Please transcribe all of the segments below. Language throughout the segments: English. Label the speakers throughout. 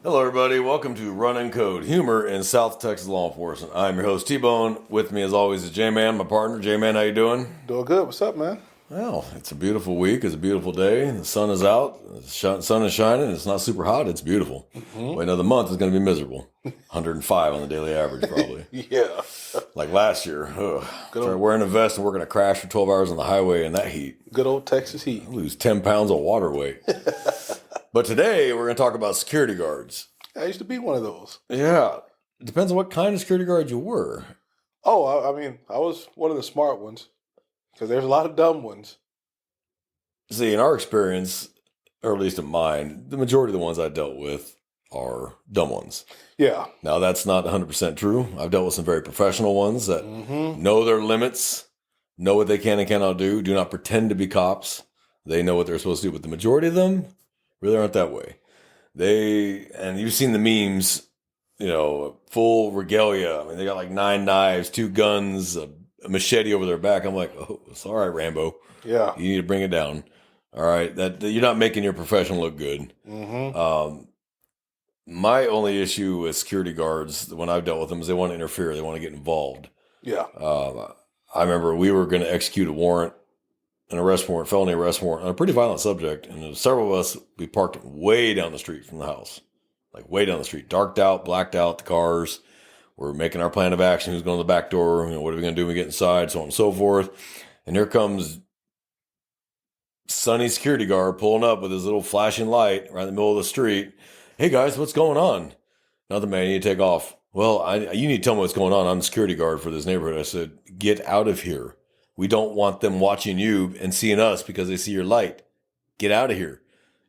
Speaker 1: Hello, everybody. Welcome to Run and Code, humor in South Texas law enforcement. I'm your host, T-Bone. With me, as always, is J-Man, my partner. J-Man, how you doing?
Speaker 2: Doing good. What's up, man?
Speaker 1: Well, it's a beautiful week. It's a beautiful day. The sun is out. The sun is shining. It's not super hot. It's beautiful. Wait, another month is going to be miserable. 105 on the daily average, probably.
Speaker 2: Yeah.
Speaker 1: Like last year. Started wearing a vest and we're going to crash for 12 hours on the highway in that heat.
Speaker 2: Good old Texas heat.
Speaker 1: Lose 10 pounds of water weight. But today, we're going to talk about security guards.
Speaker 2: I used to be one of those.
Speaker 1: Yeah. It depends on what kind of security guard you were.
Speaker 2: Oh, I mean, I was one of the smart ones because there's a lot of dumb ones.
Speaker 1: See, in our experience, or at least in mine, the majority of the ones I dealt with are dumb ones.
Speaker 2: Yeah.
Speaker 1: Now, that's not 100% true. I've dealt with some very professional ones that know their limits, know what they can and cannot do not pretend to be cops. They know what they're supposed to do, but the majority of them really aren't that way. And you've seen the memes, full regalia. I mean, they got like 9 knives, 2 guns, a machete over their back. I'm like, oh, it's all right, Rambo.
Speaker 2: Yeah.
Speaker 1: You need to bring it down. All right, that you're not making your profession look good. My only issue with security guards when I've dealt with them is they want to interfere. They want to get involved.
Speaker 2: Yeah.
Speaker 1: I remember we were going to execute a warrant, an arrest warrant, felony arrest warrant on a pretty violent subject. And there were several of us, we parked way down the street from the house, like way down the street, darked out, blacked out the cars. We're making our plan of action. Who's going to the back door? What are we going to do when we get inside? So on and so forth. And here comes Sonny security guard pulling up with his little flashing light right in the middle of the street. Hey guys, what's going on? Nothing, man. You need to take off. Well, you need to tell me what's going on. I'm the security guard for this neighborhood. I said, get out of here. We don't want them watching you and seeing us because they see your light. Get out of here.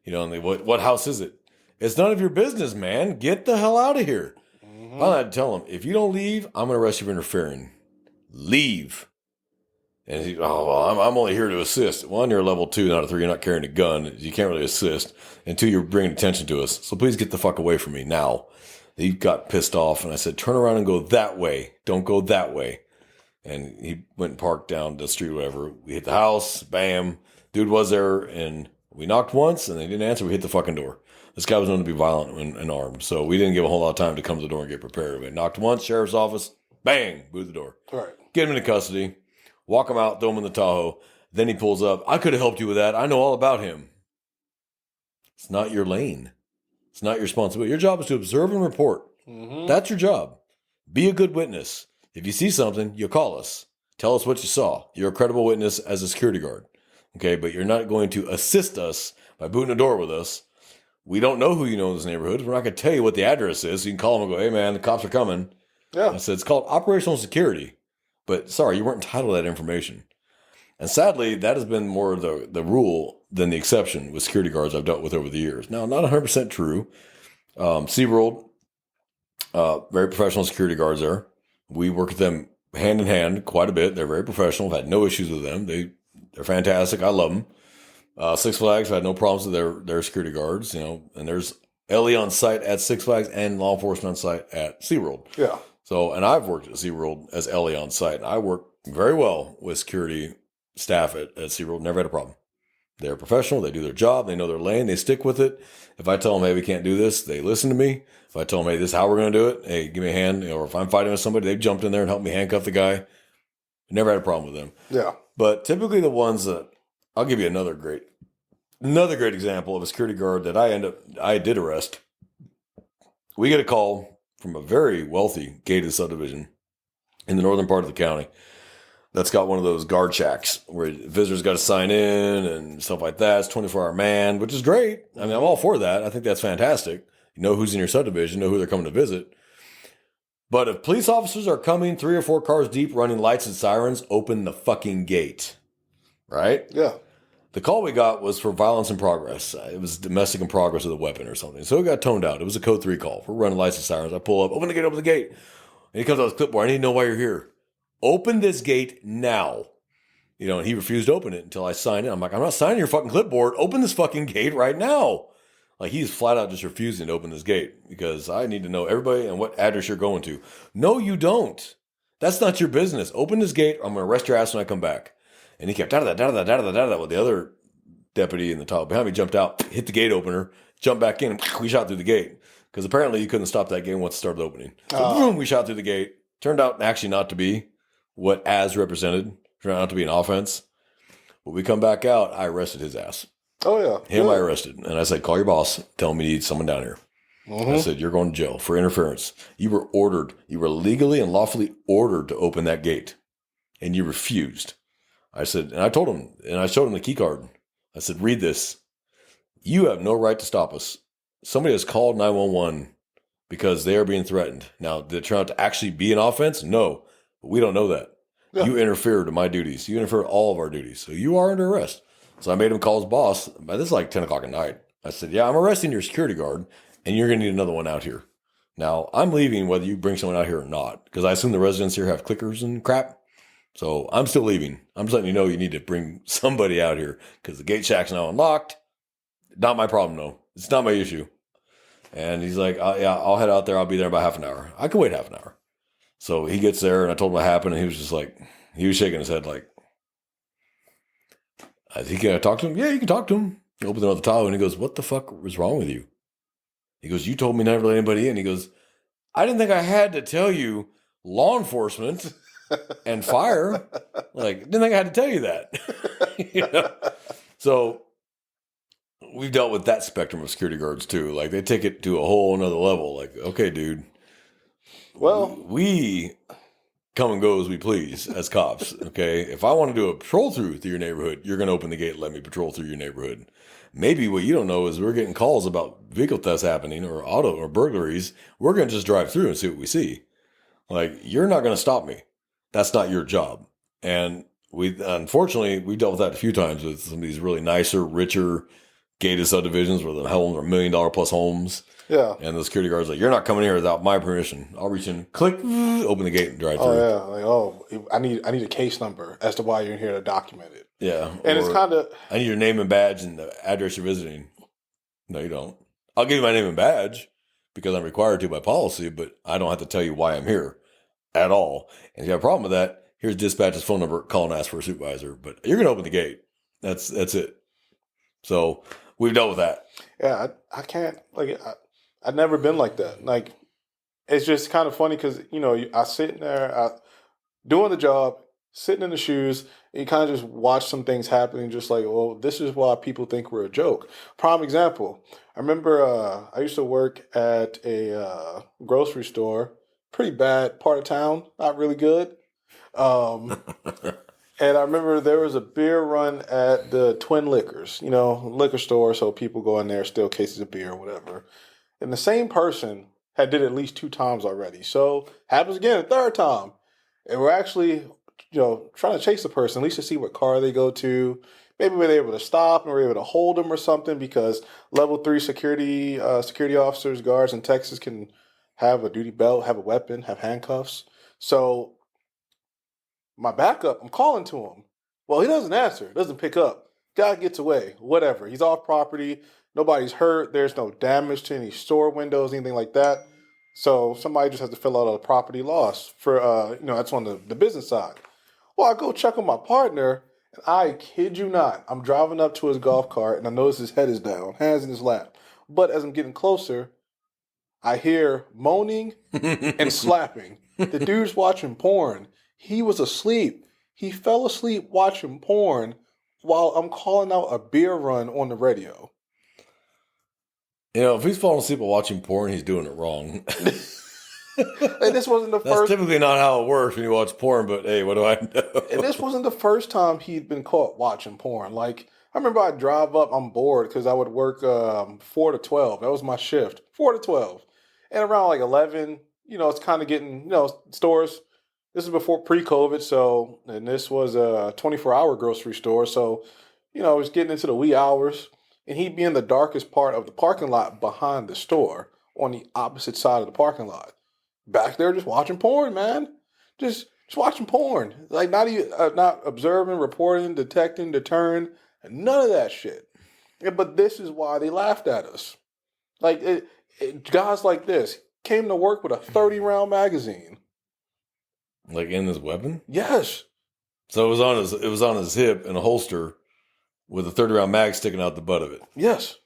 Speaker 1: And they, what house is it? It's none of your business, man. Get the hell out of here. I had to tell them, if you don't leave, I'm going to arrest you for interfering. Leave. And he, I'm only here to assist. 1, you're a level 2, not a 3. You're not carrying a gun. You can't really assist. And 2, you're bringing attention to us. So please get the fuck away from me now. He got pissed off, and I said, turn around and go that way. Don't go that way. And he went and parked down the street, whatever. We hit the house, bam. Dude was there, and we knocked once, and they didn't answer. We hit the fucking door. This guy was known to be violent and armed, so we didn't give a whole lot of time to come to the door and get prepared. We knocked once, sheriff's office, bang, booed the door.
Speaker 2: All right.
Speaker 1: Get him into custody, walk him out, throw him in the Tahoe. Then he pulls up. I could have helped you with that. I know all about him. It's not your lane. It's not your responsibility. Your job is to observe and report. That's your job. Be a good witness. If you see something, you call us. Tell us what you saw. You're a credible witness as a security guard. Okay, but you're not going to assist us by booting the door with us. We don't know who you know in this neighborhood. We're not going to tell you what the address is. So you can call them and go, hey, man, the cops are coming.
Speaker 2: Yeah.
Speaker 1: I said, it's called operational security. But sorry, you weren't entitled to that information. And sadly, that has been more the rule than the exception with security guards I've dealt with over the years. Now, not 100% true. SeaWorld, very professional security guards there. We work with them hand in hand quite a bit. They're very professional. I've had no issues with them. They're fantastic. I love them. Six Flags, I've had no problems with their security guards. And there's LE on site at Six Flags and law enforcement on site at SeaWorld.
Speaker 2: Yeah.
Speaker 1: So, and I've worked at SeaWorld as LE on site. I work very well with security staff at SeaWorld. Never had a problem. They're professional. They do their job. They know their lane. They stick with it. If I tell them, hey, we can't do this, they listen to me. If I tell them, hey, this is how we're going to do it, hey, give me a hand. Or if I'm fighting with somebody, they've jumped in there and helped me handcuff the guy. Never had a problem with them.
Speaker 2: Yeah.
Speaker 1: But typically the ones that, I'll give you another great example of a security guard that I did arrest. We get a call from a very wealthy gated subdivision in the northern part of the county that's got one of those guard shacks where visitors got to sign in and stuff like that. It's 24-hour man, which is great. I mean, I'm all for that. I think that's fantastic. You know who's in your subdivision, know who they're coming to visit. But if police officers are coming 3 or 4 cars deep, running lights and sirens, open the fucking gate. Right?
Speaker 2: Yeah.
Speaker 1: The call we got was for violence in progress. It was domestic in progress with a weapon or something. So it got toned out. It was a code 3 call. We're running lights and sirens. I pull up, open the gate. And he comes out with his clipboard. I need to know why you're here. Open this gate now. And he refused to open it until I signed in. I'm like, I'm not signing your fucking clipboard. Open this fucking gate right now. Like, he's flat out just refusing to open this gate because I need to know everybody and what address you're going to. No, you don't. That's not your business. Open this gate or I'm going to arrest your ass when I come back. And he kept da-da-da-da-da-da-da-da. Well, the other deputy in the top behind me jumped out, hit the gate opener, Jumped back in. We shot through the gate because apparently you couldn't stop that game once it started opening. So boom, we shot through the gate. Turned out actually not to be what as represented. Turned out to be an offense. When we come back out, I arrested his ass.
Speaker 2: Oh, yeah.
Speaker 1: Him,
Speaker 2: yeah.
Speaker 1: I arrested. And I said, call your boss. Tell him you need someone down here. I said, you're going to jail for interference. You were ordered. You were legally and lawfully ordered to open that gate. And you refused. I said, and I told him, and I showed him the key card. I said, read this. You have no right to stop us. Somebody has called 911 because they are being threatened. Now, did it turn out to actually be an offense? No. But we don't know that.
Speaker 2: Yeah.
Speaker 1: You interfered in my duties. You interfered in all of our duties. So you are under arrest. So I made him call his boss. This is like 10 o'clock at night. I said, yeah, I'm arresting your security guard, and you're going to need another one out here. Now, I'm leaving whether you bring someone out here or not, because I assume the residents here have clickers and crap. So I'm still leaving. I'm just letting you know you need to bring somebody out here because the gate shack's now unlocked. Not my problem, though. It's not my issue. And he's like, yeah, I'll head out there. I'll be there in about half an hour. I can wait half an hour. So he gets there, and I told him what happened, and he was just like, he was shaking his head like, I think I talk to him. Yeah, you can talk to him. He opens another towel, and he goes, what the fuck was wrong with you? He goes, you told me never to let anybody in. He goes, I didn't think I had to tell you law enforcement and fire. Like, didn't think I had to tell you that. You know? So we've dealt with that spectrum of security guards too. Like, they take it to a whole nother level. Like, okay, dude.
Speaker 2: Well,
Speaker 1: we come and go as we please as cops. Okay. If I want to do a patrol through your neighborhood, you're going to open the gate and let me patrol through your neighborhood. Maybe what you don't know is we're getting calls about vehicle thefts happening or auto or burglaries. We're going to just drive through and see what we see. Like, you're not going to stop me. That's not your job. And unfortunately, we dealt with that a few times with some of these really nicer, richer, gated subdivisions where the homes are $1 million plus homes.
Speaker 2: yeah.
Speaker 1: And the security guard's like, you're not coming here without my permission. I'll reach in, click, open the gate and drive through.
Speaker 2: Oh, yeah. Like, I need a case number as to why you're in here to document it.
Speaker 1: Yeah.
Speaker 2: And it's kind of...
Speaker 1: I need your name and badge and the address you're visiting. No, you don't. I'll give you my name and badge because I'm required to by policy, but I don't have to tell you why I'm here at all. And if you have a problem with that, here's dispatch's phone number, call and ask for a supervisor. But you're going to open the gate. That's it. So we've dealt with that.
Speaker 2: Yeah, I can't... Like, I've never been like that. Like, it's just kind of funny because, you know, I sit there doing the job, sitting in the shoes, and you kind of just watch some things happening just like, well, this is why people think we're a joke. Prime example, I remember I used to work at a grocery store, pretty bad part of town, not really good. And I remember there was a beer run at the Twin Liquors, you know, liquor store, so people go in there, steal cases of beer or whatever. And the same person had did it at least 2 times already. So happens again a third time. And we're actually, you know, trying to chase the person, at least to see what car they go to. Maybe we're able to stop and we're able to hold them or something because level 3 security officers, guards in Texas can have a duty belt, have a weapon, have handcuffs. So my backup, I'm calling to him. Well, he doesn't answer, doesn't pick up. Guy gets away, whatever. He's off property. Nobody's hurt. There's no damage to any store windows, anything like that. So somebody just has to fill out a property loss for, that's on the business side. Well, I go check on my partner, and I kid you not, I'm driving up to his golf cart, and I notice his head is down, hands in his lap. But as I'm getting closer, I hear moaning and slapping. The dude's watching porn. He was asleep. He fell asleep watching porn while I'm calling out a beer run on the radio.
Speaker 1: You know, if he's falling asleep while watching porn, he's doing it wrong.
Speaker 2: And this wasn't the
Speaker 1: That's
Speaker 2: first.
Speaker 1: typically not how it works when you watch porn, but hey, what do I know?
Speaker 2: And this wasn't the first time he'd been caught watching porn. Like, I remember I'd drive up, I'm bored because I would work 4 to 12. That was my shift, 4 to 12. And around like 11, you know, it's kind of getting, you know, stores. This is before pre-COVID, so, and this was a 24-hour grocery store. So, you know, it was getting into the wee hours. And he'd be in the darkest part of the parking lot behind the store on the opposite side of the parking lot. Back there just watching porn, man. Just watching porn. Like, not even, not observing, reporting, detecting, deterring, none of that shit. Yeah, but this is why they laughed at us. Like, guys like this came to work with a 30-round magazine.
Speaker 1: Like in his weapon?
Speaker 2: Yes.
Speaker 1: So it was on his hip in a holster with a 30-round mag sticking out the butt of it.
Speaker 2: Yes.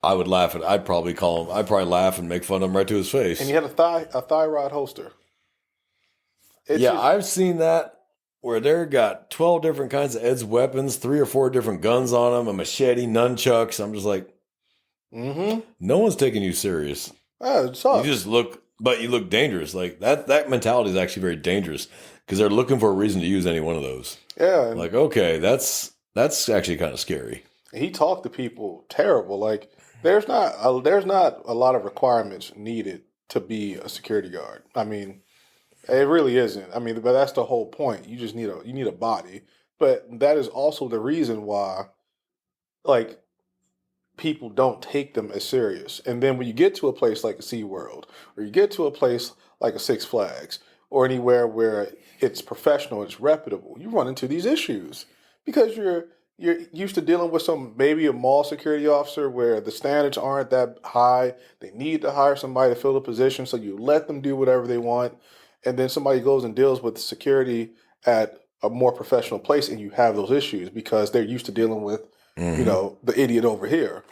Speaker 1: I would laugh at. I'd probably call him. I'd probably laugh and make fun of him right to his face.
Speaker 2: And he had a thyroid holster.
Speaker 1: I've seen that where they're got 12 different kinds of Ed's weapons, 3 or 4 different guns on them, a machete, nunchucks. I'm just like, no one's taking you serious.
Speaker 2: It sucks.
Speaker 1: You just look, but you look dangerous. Like that mentality is actually very dangerous because they're looking for a reason to use any one of those.
Speaker 2: Yeah.
Speaker 1: Like, okay, that's actually kind of scary.
Speaker 2: He talked to people terrible. Like, there's not a lot of requirements needed to be a security guard. I mean, it really isn't. I mean, but that's the whole point. You just need a body. But that is also the reason why, like, people don't take them as serious. And then when you get to a place like a SeaWorld, or you get to a place like a Six Flags, or anywhere where it's professional, it's reputable, you run into these issues because you're used to dealing with maybe a mall security officer where the standards aren't that high. They need to hire somebody to fill the position, so you let them do whatever they want. And then somebody goes and deals with security at a more professional place, and you have those issues because they're used to dealing with, the idiot over here.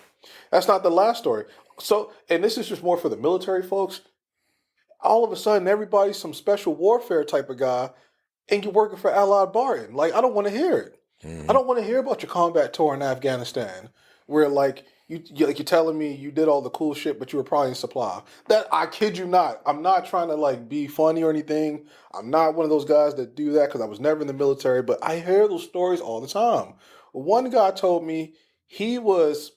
Speaker 2: That's not the last story. So, and this is just more for the military folks. All of a sudden, everybody's some special warfare type of guy, and you're working for Allied Barton. Like, I don't want to hear it. I don't want to hear about your combat tour in Afghanistan, where like you're telling me you did all the cool shit, but you were probably in supply. That, I kid you not. I'm not trying to like be funny or anything. I'm not one of those guys that do that because I was never in the military. But I hear those stories all the time. One guy told me he was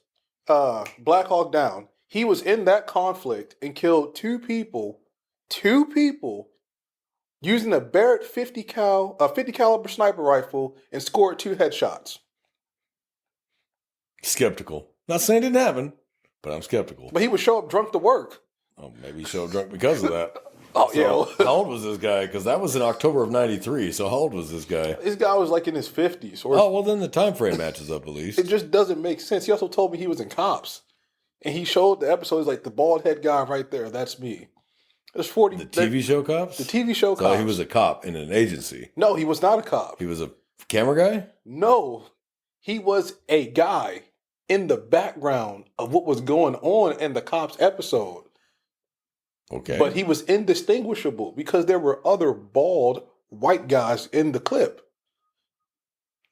Speaker 2: Black Hawk Down. He was in that conflict and killed 2 people using a Barrett 50 caliber sniper rifle and scored 2 headshots.
Speaker 1: Skeptical. Not saying it didn't happen, but I'm skeptical.
Speaker 2: But he would show up drunk to work.
Speaker 1: Oh, maybe he showed up drunk because of that.
Speaker 2: Yeah.
Speaker 1: How old was this guy? Because that was in October of '93. So how old was this guy?
Speaker 2: This guy was like in his 50s.
Speaker 1: Well, then the time frame matches up at least.
Speaker 2: It just doesn't make sense. He also told me he was in Cops. And he showed the episode. He's like, the bald head guy right there, that's me. There's 40.
Speaker 1: The TV show Cops?
Speaker 2: The TV show
Speaker 1: So
Speaker 2: Cops.
Speaker 1: he was a cop in an agency.
Speaker 2: No, he was not a cop.
Speaker 1: He was a camera guy?
Speaker 2: No, he was a guy in the background of what was going on in the Cops episode.
Speaker 1: Okay.
Speaker 2: But he was indistinguishable because there were other bald white guys in the clip.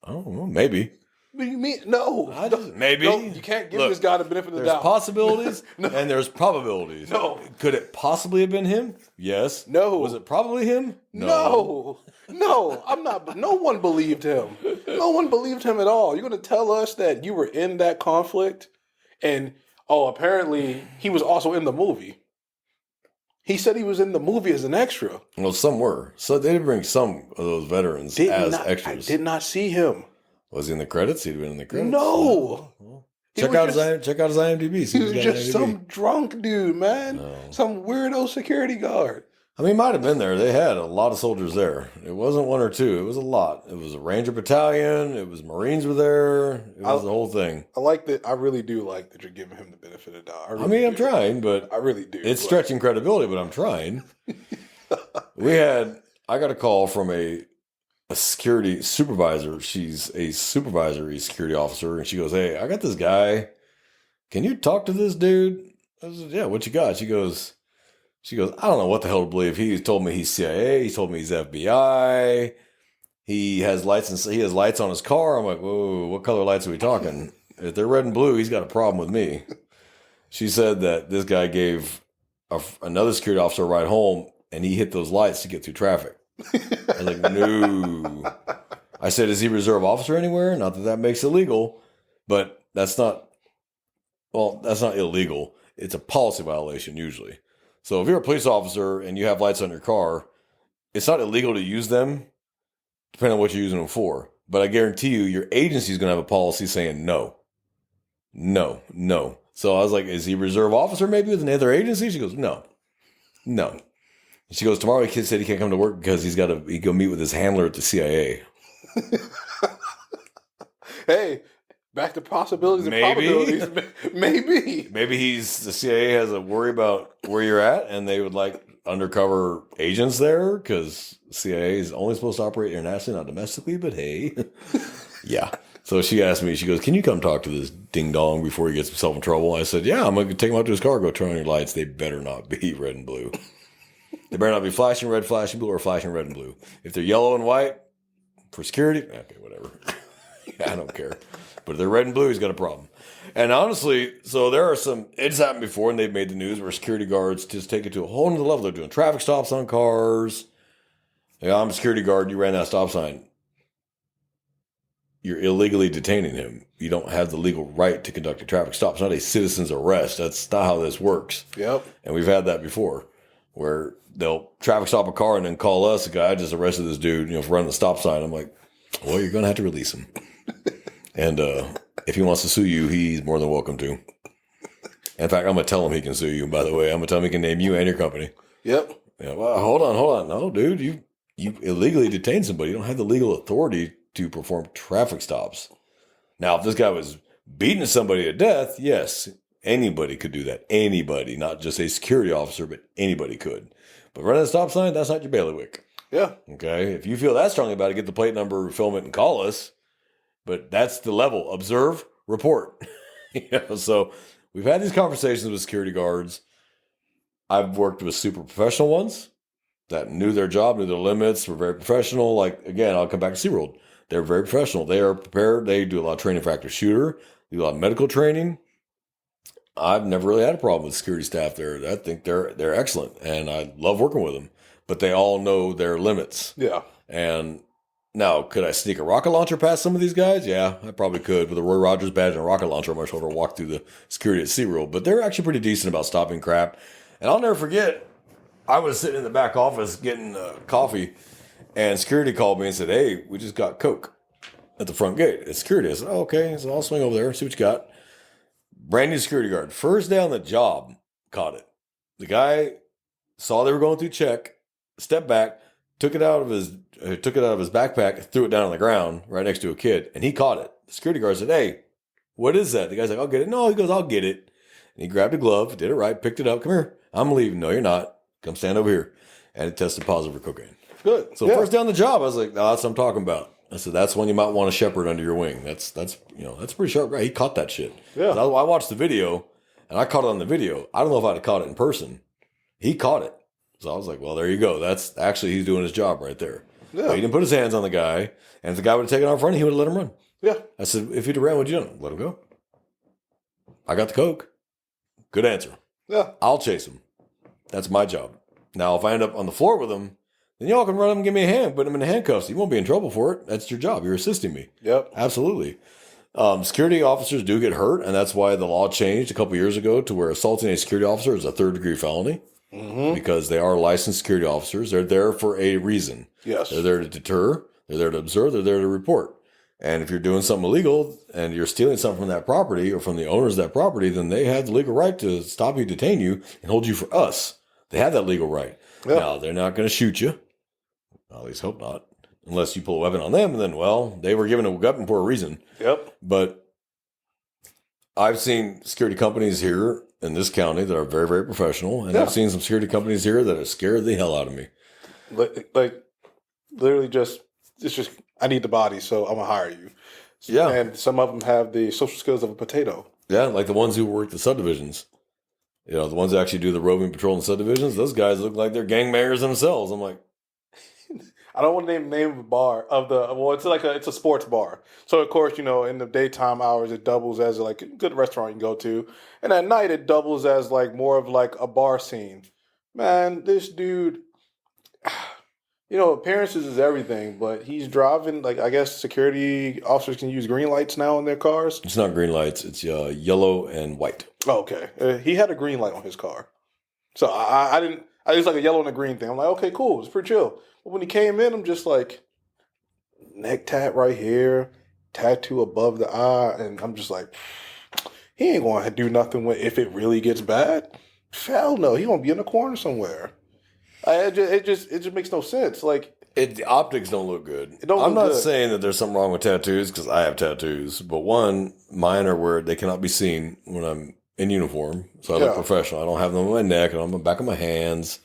Speaker 1: Oh, well, maybe.
Speaker 2: What do you mean? No.
Speaker 1: Maybe.
Speaker 2: No, you can't give this guy the benefit of the
Speaker 1: There's
Speaker 2: doubt.
Speaker 1: possibilities
Speaker 2: No.
Speaker 1: and there's probabilities.
Speaker 2: No.
Speaker 1: Could it possibly have been him? Yes.
Speaker 2: No.
Speaker 1: Was it probably him?
Speaker 2: No, I'm not. No one believed him. No one believed him at all. You're going to tell us that you were in that conflict and, apparently he was also in the movie. He said he was in the movie as an extra.
Speaker 1: Well, some were. So they did bring some of those veterans as extras.
Speaker 2: I did not see him.
Speaker 1: Was he in the credits? He'd been in the credits.
Speaker 2: No.
Speaker 1: Well, check out his IMDb.
Speaker 2: He was just some drunk dude, man.
Speaker 1: No.
Speaker 2: Some weirdo security guard.
Speaker 1: I mean, he might have been there. They had a lot of soldiers there. It wasn't 1 or 2. It was a lot. It was a Ranger battalion. It was Marines were there. It was the whole thing.
Speaker 2: I like that. I really do like that you're giving him the benefit of the doubt. I'm
Speaker 1: trying, but
Speaker 2: I really do.
Speaker 1: It's stretching credibility, but I'm trying. I got a call from a security supervisor. She's a supervisory security officer, and she goes, "Hey, I got this guy. Can you talk to this dude?" I said, "Yeah, what you got?" She goes, I don't know what the hell to believe. He told me he's CIA. He told me he's FBI. He has lights on his car. I'm like, whoa, what color lights are we talking? If they're red and blue, he's got a problem with me. She said that this guy gave another security officer a ride home, and he hit those lights to get through traffic. I was like, no. I said, is he reserve officer anywhere? Not that makes it illegal, but that's not illegal. It's a policy violation usually. So if you're a police officer and you have lights on your car, it's not illegal to use them, depending on what you're using them for. But I guarantee you, your agency is going to have a policy saying no. No, no. So I was like, is he reserve officer maybe with another agency? She goes, no. She goes, tomorrow he said he can't come to work because he go meet with his handler at the CIA.
Speaker 2: Hey, back to possibilities and probabilities. Maybe.
Speaker 1: Maybe the CIA has a worry about where you're at and they would like undercover agents there because CIA is only supposed to operate internationally, not domestically, but hey. Yeah. So she asked me, she goes, "Can you come talk to this ding dong before he gets himself in trouble?" I said, "Yeah, I'm going to take him out to his car, go turn on your lights. They better not be red and blue. They better not be flashing red, flashing blue, or flashing red and blue. If they're yellow and white for security, okay, whatever. I don't care. But if they're red and blue, he's got a problem." And honestly, so there are some, it's happened before and they've made the news where security guards just take it to a whole nother level. They're doing traffic stops on cars. Yeah, I'm a security guard. You ran that stop sign. You're illegally detaining him. You don't have the legal right to conduct a traffic stop. It's not a citizen's arrest. That's not how this works.
Speaker 2: Yep.
Speaker 1: And we've had that before where they'll traffic stop a car and then call us, a guy, "I just arrested this dude, for running the stop sign." I'm like, "Well, you're going to have to release him." And if he wants to sue you, he's more than welcome to. In fact, I'm going to tell him he can sue you, by the way. I'm going to tell him he can name you and your company.
Speaker 2: Yep.
Speaker 1: Yeah, well, hold on. No, dude, you illegally detained somebody. You don't have the legal authority to perform traffic stops. Now, if this guy was beating somebody to death, yes, anybody could do that. Anybody, not just a security officer, but anybody could. But running a stop sign, that's not your bailiwick.
Speaker 2: Yeah.
Speaker 1: Okay? If you feel that strongly about it, get the plate number, film it, and call us. But that's the level. Observe, report. So we've had these conversations with security guards. I've worked with super professional ones that knew their job, knew their limits, were very professional. Like, again, I'll come back to SeaWorld. They're very professional. They are prepared. They do a lot of training for active shooter, do a lot of medical training. I've never really had a problem with security staff there. I think they're excellent, and I love working with them. But they all know their limits.
Speaker 2: Yeah.
Speaker 1: And now, could I sneak a rocket launcher past some of these guys? Yeah, I probably could. With a Roy Rogers badge and a rocket launcher on my shoulder, walk through the security at SeaWorld. But they're actually pretty decent about stopping crap. And I'll never forget, I was sitting in the back office getting coffee, and security called me and said, "Hey, we just got Coke at the front gate." It's security. I said, "Oh, okay." So I'll swing over there, see what you got. Brand new security guard. First day on the job, caught it. The guy saw they were going through check, stepped back, took it out of his backpack, threw it down on the ground right next to a kid, and he caught it. The security guard said, "Hey, what is that?" The guy's like, "I'll get it." No, he goes, "I'll get it." And he grabbed a glove, did it right, picked it up. "Come here. I'm leaving." "No, you're not. Come stand over here." And it tested positive for cocaine.
Speaker 2: Good.
Speaker 1: So first day on the job, I was like, "No, that's what I'm talking about." I said, "That's one you might want to shepherd under your wing." That's a pretty sharp guy. He caught that shit.
Speaker 2: Yeah.
Speaker 1: I watched the video, and I caught it on the video. I don't know if I'd have caught it in person. He caught it. So I was like, well, there you go. That's actually, he's doing his job right there.
Speaker 2: Yeah.
Speaker 1: He didn't put his hands on the guy. And if the guy would have taken off running, he would have let him run.
Speaker 2: Yeah.
Speaker 1: I said, "If he'd have ran, what'd you done?" "Let him go. I got the Coke." Good answer.
Speaker 2: Yeah.
Speaker 1: I'll chase him. That's my job. Now, if I end up on the floor with him, then y'all can run him and give me a hand, put him in the handcuffs. You won't be in trouble for it. That's your job. You're assisting me.
Speaker 2: Yep.
Speaker 1: Absolutely. Security officers do get hurt, and that's why the law changed a couple years ago to where assaulting a security officer is a third-degree felony. Because they are licensed security officers. They're there for a reason.
Speaker 2: Yes.
Speaker 1: They're there to deter. They're there to observe. They're there to report. And if you're doing something illegal and you're stealing something from that property or from the owners of that property, then they have the legal right to stop you, detain you, and hold you for us. They have that legal right.
Speaker 2: Yeah.
Speaker 1: Now, they're not going to shoot you. I at least hope not. Unless you pull a weapon on them, and then, well, they were given a weapon for a reason.
Speaker 2: Yep.
Speaker 1: But I've seen security companies here in this county that are very, very professional. And I've seen some security companies here that have scared the hell out of me.
Speaker 2: Like literally it's just, I need the body, so I'm going to hire you.
Speaker 1: Yeah.
Speaker 2: And some of them have the social skills of a potato.
Speaker 1: Yeah, like the ones who work the subdivisions. The ones that actually do the roving patrol in subdivisions, those guys look like they're gangbangers themselves. I'm like,
Speaker 2: I don't want to name the name of a bar it's a sports bar. So of course, in the daytime hours it doubles as like a good restaurant you can go to, and at night it doubles as like more of like a bar scene. Man, this dude, appearances is everything, but he's driving, like, I guess security officers can use green lights now in their cars.
Speaker 1: it's not green lights, it's yellow and white.
Speaker 2: Oh, okay. He had a green light on his car. So I didn't, I was like a yellow and a green thing. I'm like, okay, cool. It's pretty chill. But when he came in, I'm just like, neck tat right here, tattoo above the eye. And I'm just like, he ain't going to do nothing if it really gets bad. Hell no. He going to be in the corner somewhere. It just makes no sense. Like,
Speaker 1: The optics don't look good.
Speaker 2: It don't
Speaker 1: I'm
Speaker 2: look
Speaker 1: not
Speaker 2: good.
Speaker 1: saying that there's something wrong with tattoos because I have tattoos, but one, mine are where they cannot be seen when I'm in uniform, so I look
Speaker 2: Yeah.
Speaker 1: professional. I don't have them on my neck and on the back of my hands.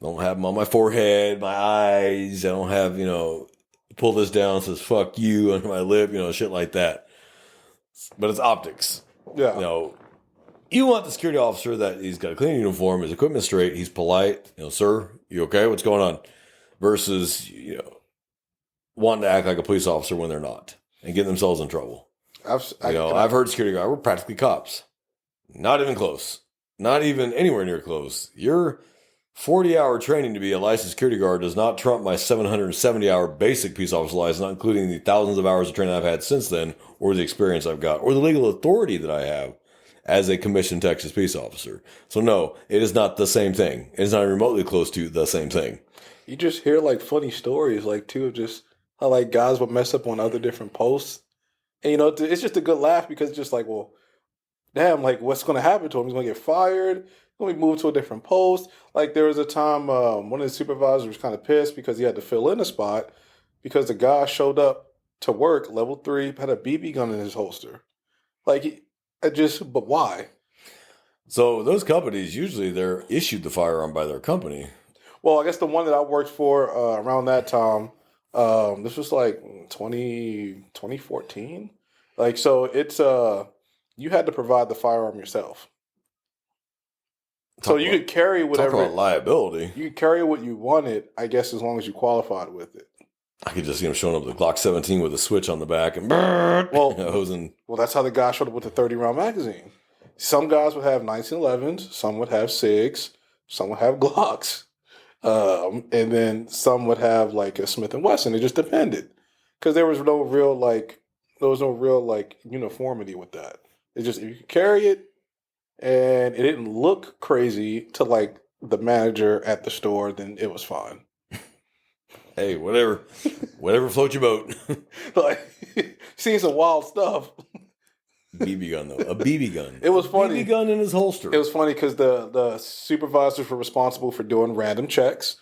Speaker 1: I don't have them on my forehead, my eyes. I don't have pull this down, it says "fuck you" under my lip, shit like that. But it's optics.
Speaker 2: Yeah.
Speaker 1: You want the security officer that he's got a clean uniform, his equipment straight, he's polite. Sir, you okay? What's going on? Versus, wanting to act like a police officer when they're not and getting themselves in trouble. I've heard security guard, we're practically cops. Not even close. Not even anywhere near close. Your 40-hour training to be a licensed security guard does not trump my 770-hour basic peace officer license, not including the thousands of hours of training I've had since then, or the experience I've got, or the legal authority that I have as a commissioned Texas peace officer. So no, it is not the same thing. It is not remotely close to the same thing.
Speaker 2: You just hear like funny stories, like too, of just how like guys would mess up on other different posts. And it's just a good laugh because it's just like, well, damn, like what's going to happen to him? He's going to get fired. He's going to be moved to a different post. Like there was a time one of the supervisors was kind of pissed because he had to fill in a spot because the guy showed up to work, level 3, had a BB gun in his holster. But why?
Speaker 1: So those companies, usually they're issued the firearm by their company.
Speaker 2: Well, I guess the one that I worked for around that time, this was like 2014. Like, so it's, you had to provide the firearm yourself. So you could carry whatever.
Speaker 1: Talk about liability.
Speaker 2: You could carry what you wanted, I guess, as long as you qualified with it.
Speaker 1: I could just see him showing up with a Glock 17 with a switch on the back and hosing.
Speaker 2: Well, that's how the guy showed up with a 30-round magazine. Some guys would have 1911s, some would have SIGs, some would have Glocks, and then some would have like a Smith & Wesson. It just depended because there was no real uniformity with that. It's just if you could carry it and it didn't look crazy to like the manager at the store, then it was fine.
Speaker 1: Hey, whatever float your boat.
Speaker 2: Like, seeing some wild stuff.
Speaker 1: BB gun though, a BB gun.
Speaker 2: It was funny.
Speaker 1: BB gun in his holster.
Speaker 2: It was funny because the supervisors were responsible for doing random checks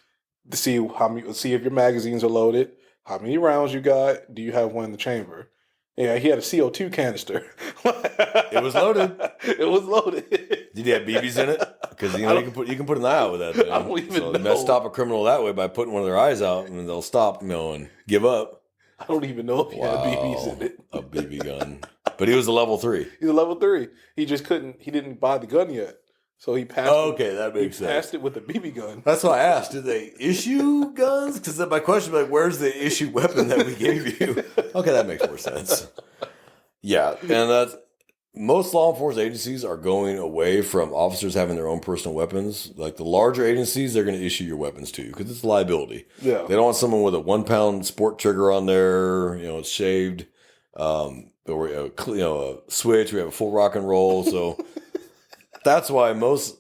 Speaker 2: to see if your magazines are loaded, how many rounds you got, do you have one in the chamber? Yeah, he had a CO2 canister.
Speaker 1: It was loaded.
Speaker 2: It was loaded.
Speaker 1: Did he have BBs in it? Because you can put an eye out with that thing.
Speaker 2: I don't even know.
Speaker 1: You must stop a criminal that way by putting one of their eyes out, and they'll stop, and give up.
Speaker 2: I don't even know if he had BBs in it.
Speaker 1: A BB gun, but he was a level 3.
Speaker 2: He's a level 3. He just couldn't. He didn't buy the gun yet, so he passed.
Speaker 1: Okay, that makes sense.
Speaker 2: Passed it with a BB gun.
Speaker 1: That's why I asked. Did they issue guns? Because my question was like, "Where's the issued weapon that we gave you?" Okay, that makes more sense. Yeah, and that's. Most law enforcement agencies are going away from officers having their own personal weapons. Like the larger agencies, they're going to issue your weapons to you because it's liability.
Speaker 2: Yeah,
Speaker 1: they don't want someone with a 1-pound sport trigger on there. It's shaved, or a switch. We have a full rock and roll. So that's why most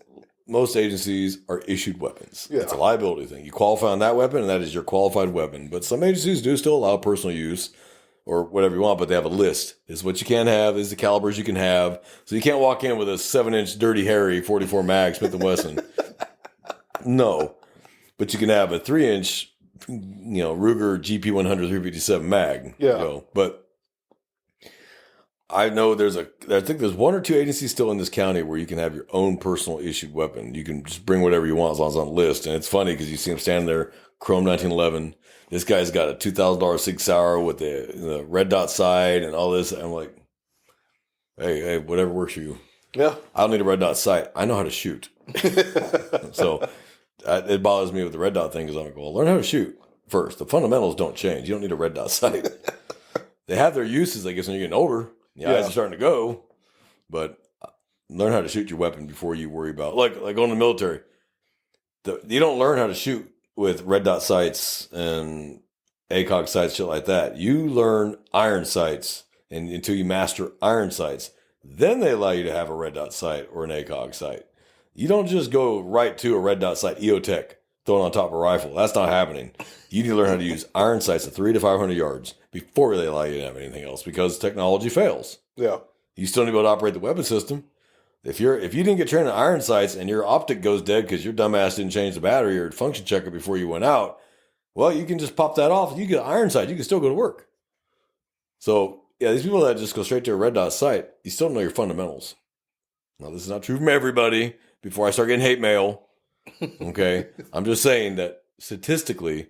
Speaker 1: agencies are issued weapons. Yeah. It's a liability thing. You qualify on that weapon, and that is your qualified weapon. But some agencies do still allow personal use. Or whatever you want, but they have a list. This is what you can have. This is the calibers you can have. So you can't walk in with a 7-inch Dirty Harry 44 mag Smith & Wesson. No. But you can have a 3-inch, Ruger GP100 357 mag.
Speaker 2: Yeah.
Speaker 1: But I know I think there's 1 or 2 agencies still in this county where you can have your own personal issued weapon. You can just bring whatever you want as long as it's on the list. And it's funny because you see them standing there, Chrome 1911. This guy's got a $2,000 Sig Sauer with the red dot sight and all this. I'm like, hey, whatever works for you.
Speaker 2: Yeah.
Speaker 1: I don't need a red dot sight. I know how to shoot. So it bothers me with the red dot thing because I'm like, well, learn how to shoot first. The fundamentals don't change. You don't need a red dot sight. They have their uses, I guess, when you're getting older. The eyes are starting to go. But learn how to shoot your weapon before you worry about, like going to the military. You don't learn how to shoot with red dot sights and ACOG sights, shit like that. You learn iron sights and until you master iron sights. Then they allow you to have a red dot sight or an ACOG sight. You don't just go right to a red dot sight, EOTech, thrown on top of a rifle. That's not happening. You need to learn how to use iron sights at 300 to 500 yards before they allow you to have anything else because technology fails.
Speaker 2: Yeah.
Speaker 1: You still need to be able to operate the weapon system. If you didn't get trained on iron sights and your optic goes dead because your dumbass didn't change the battery or function checker before you went out, well, you can just pop that off. You get iron sight. You can still go to work. So, yeah, these people that just go straight to a red dot sight, you still know your fundamentals. Now, this is not true from everybody. Before I start getting hate mail, okay? I'm just saying that statistically,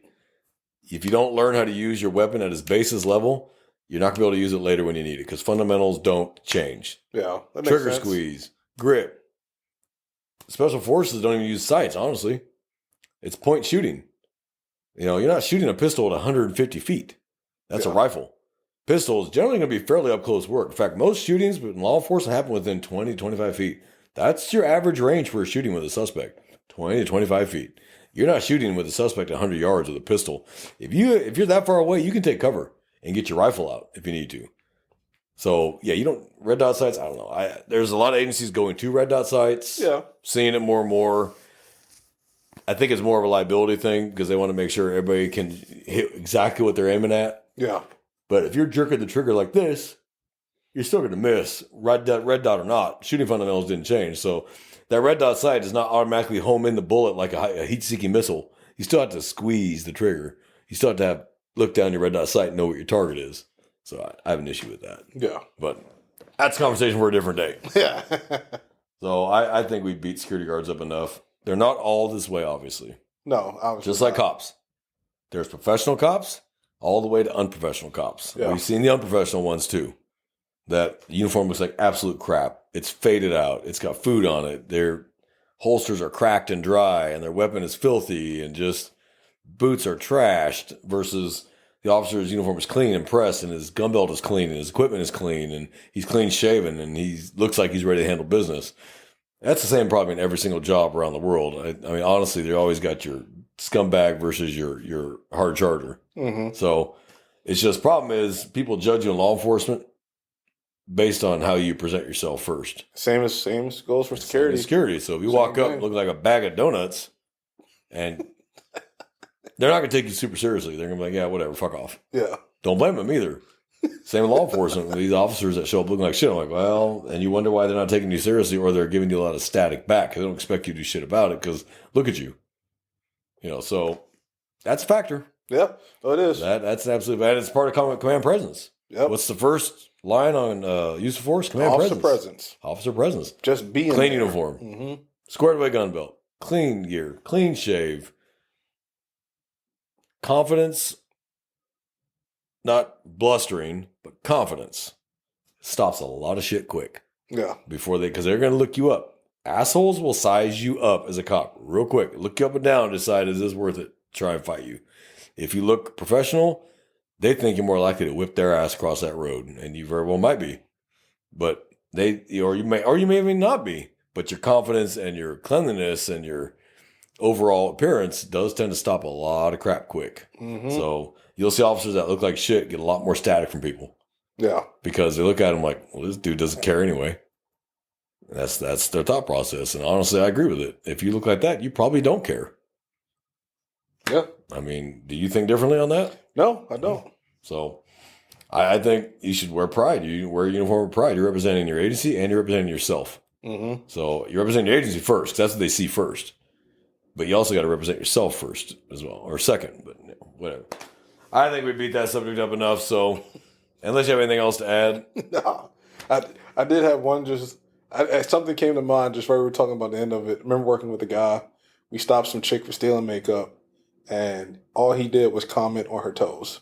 Speaker 1: if you don't learn how to use your weapon at its basis level, you're not going to be able to use it later when you need it because fundamentals don't change.
Speaker 2: Yeah, that makes
Speaker 1: Trigger
Speaker 2: sense.
Speaker 1: squeeze, grip. Special forces don't even use sights, honestly. It's point shooting. You're not shooting a pistol at 150 feet. That's a rifle. Pistol is generally going to be fairly up close work. In fact, most shootings in law enforcement happen within 20 to 25 feet. That's your average range for shooting with a suspect, 20 to 25 feet. You're not shooting with a suspect 100 yards with a pistol. If you're that far away, you can take cover and get your rifle out if you need to. So, yeah, you don't, red dot sights, I don't know. There's a lot of agencies going to red dot sights.
Speaker 2: Yeah.
Speaker 1: Seeing it more and more. I think it's more of a liability thing because they want to make sure everybody can hit exactly what they're aiming at.
Speaker 2: Yeah.
Speaker 1: But if you're jerking the trigger like this, you're still going to miss, red dot or not. Shooting fundamentals didn't change. So that red dot sight does not automatically home in the bullet like a heat-seeking missile. You still have to squeeze the trigger. You still have to look down your red dot sight and know what your target is. So I have an issue with that.
Speaker 2: Yeah.
Speaker 1: But that's a conversation for a different day.
Speaker 2: Yeah.
Speaker 1: So I think we beat security guards up enough. They're not all this way, obviously.
Speaker 2: No, obviously
Speaker 1: just like
Speaker 2: not.
Speaker 1: cops. There's professional cops all the way to unprofessional cops.
Speaker 2: Yeah.
Speaker 1: We've seen the unprofessional ones too. That uniform looks like absolute crap. It's faded out. It's got food on it. Their holsters are cracked and dry, and their weapon is filthy, and just boots are trashed versus the officer's uniform is clean and pressed, and his gun belt is clean, and his equipment is clean, and he's clean shaven, and he looks like he's ready to handle business. That's the same problem in every single job around the world. I mean, honestly, they always got your scumbag versus your hard charger.
Speaker 2: Mm-hmm.
Speaker 1: So it's just problem is people judge you in law enforcement based on how you present yourself first.
Speaker 2: Same as goes for security.
Speaker 1: Security. So if you
Speaker 2: Same
Speaker 1: walk up
Speaker 2: thing.
Speaker 1: looking like a bag of donuts, and they're not going to take you super seriously. They're going to be like, yeah, whatever, fuck off.
Speaker 2: Yeah.
Speaker 1: Don't blame them either. Same with law enforcement. These officers that show up looking like shit, I'm like, well, and you wonder why they're not taking you seriously or they're giving you a lot of static back. They don't expect you to do shit about it because look at you. So that's a factor.
Speaker 2: Yeah. Oh, it is.
Speaker 1: That's an absolute bad. It's part of command presence.
Speaker 2: Yep.
Speaker 1: What's the first line on use of force? Command
Speaker 2: Officer
Speaker 1: presence.
Speaker 2: presence.
Speaker 1: Officer presence.
Speaker 2: Just being
Speaker 1: Clean
Speaker 2: there.
Speaker 1: uniform.
Speaker 2: Mm-hmm.
Speaker 1: Squared away gun belt. Clean gear. Clean shave. Confidence. Not blustering, but confidence. Stops a lot of shit quick.
Speaker 2: Yeah.
Speaker 1: Because they're going to look you up. Assholes will size you up as a cop real quick. Look you up and down and decide, is this worth it? Try and fight you. If you look professional, they think you're more likely to whip their ass across that road. And you very well might be. But you may even not be. But your confidence and your cleanliness and your overall appearance does tend to stop a lot of crap quick.
Speaker 2: Mm-hmm.
Speaker 1: So you'll see officers that look like shit get a lot more static from people.
Speaker 2: Yeah.
Speaker 1: Because they look at him like, well, this dude doesn't care anyway. That's their thought process. And honestly, I agree with it. If you look like that, you probably don't care.
Speaker 2: Yeah.
Speaker 1: I mean, do you think differently on that?
Speaker 2: No, I don't.
Speaker 1: So I think you should wear pride. You wear a uniform with pride. You're representing your agency and you're representing yourself.
Speaker 2: Mm-hmm.
Speaker 1: So you're representing your agency first, 'cause that's what they see first. But you also got to represent yourself first as well, or second, but whatever. I think we beat that subject up enough. So unless you have anything else to add.
Speaker 2: No. I did have one something came to mind just while we were talking about the end of it. I remember working with a guy. We stopped some chick for stealing makeup, and all he did was comment on her toes.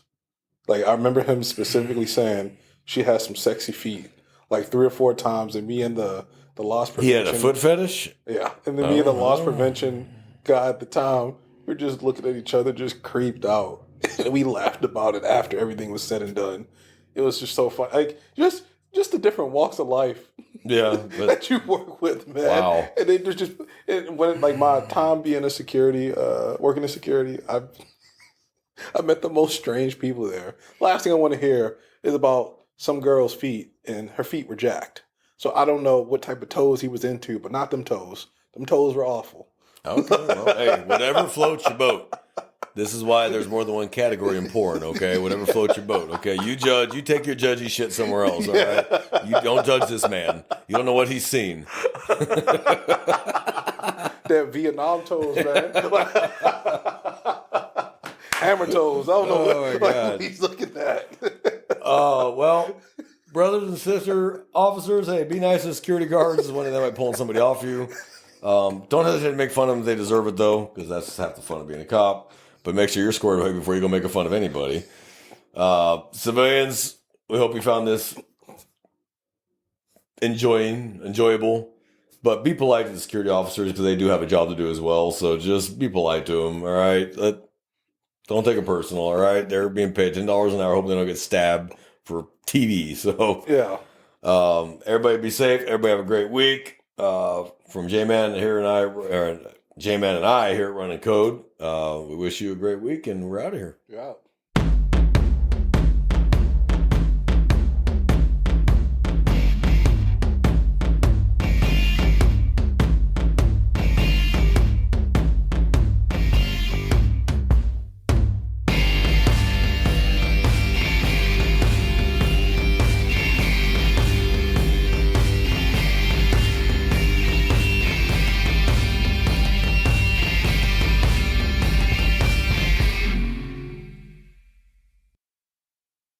Speaker 2: Like, I remember him specifically saying she has some sexy feet, like 3 or 4 times, and me and the loss
Speaker 1: He
Speaker 2: prevention.
Speaker 1: had a foot fetish?
Speaker 2: Yeah. And then me and the loss prevention guy at the time, we were just looking at each other, just creeped out. And we laughed about it after everything was said and done. It was just so fun. Like, just the different walks of life
Speaker 1: Yeah. But
Speaker 2: that you work with, man.
Speaker 1: Wow.
Speaker 2: And it was just, when like my time being a security, working in security, I met the most strange people there. Last thing I want to hear is about some girl's feet, and her feet were jacked. So I don't know what type of toes he was into, but not them toes. Them toes were awful.
Speaker 1: okay. Well, hey, whatever floats your boat. This is why there's more than one category in porn, okay? Whatever floats your boat, okay? You judge. You take your judgy shit somewhere else, all right? You don't judge this man. You don't know what he's seen.
Speaker 2: That Vietnam toes, man. Hammer toes. I don't know
Speaker 1: Oh, my God.
Speaker 2: what he's looking at.
Speaker 1: Oh, well, brothers and sister officers, hey, be nice to security guards. This is one of them might pulling somebody off you. Don't hesitate to make fun of them. They deserve it, though, because that's half the fun of being a cop. but make sure you're squared away before you go make fun of anybody. Civilians, we hope you found this enjoyable. But be polite to the security officers because they do have a job to do as well. So just be polite to them, all right? Don't take it personal, all right? They're being paid $10 an hour. Hoping they don't get stabbed for TV. So
Speaker 2: Yeah.
Speaker 1: everybody be safe. Everybody have a great week. From J-Man here and J-Man and I here at Running Code. We wish you a great week, and we're out of here.
Speaker 2: You're out.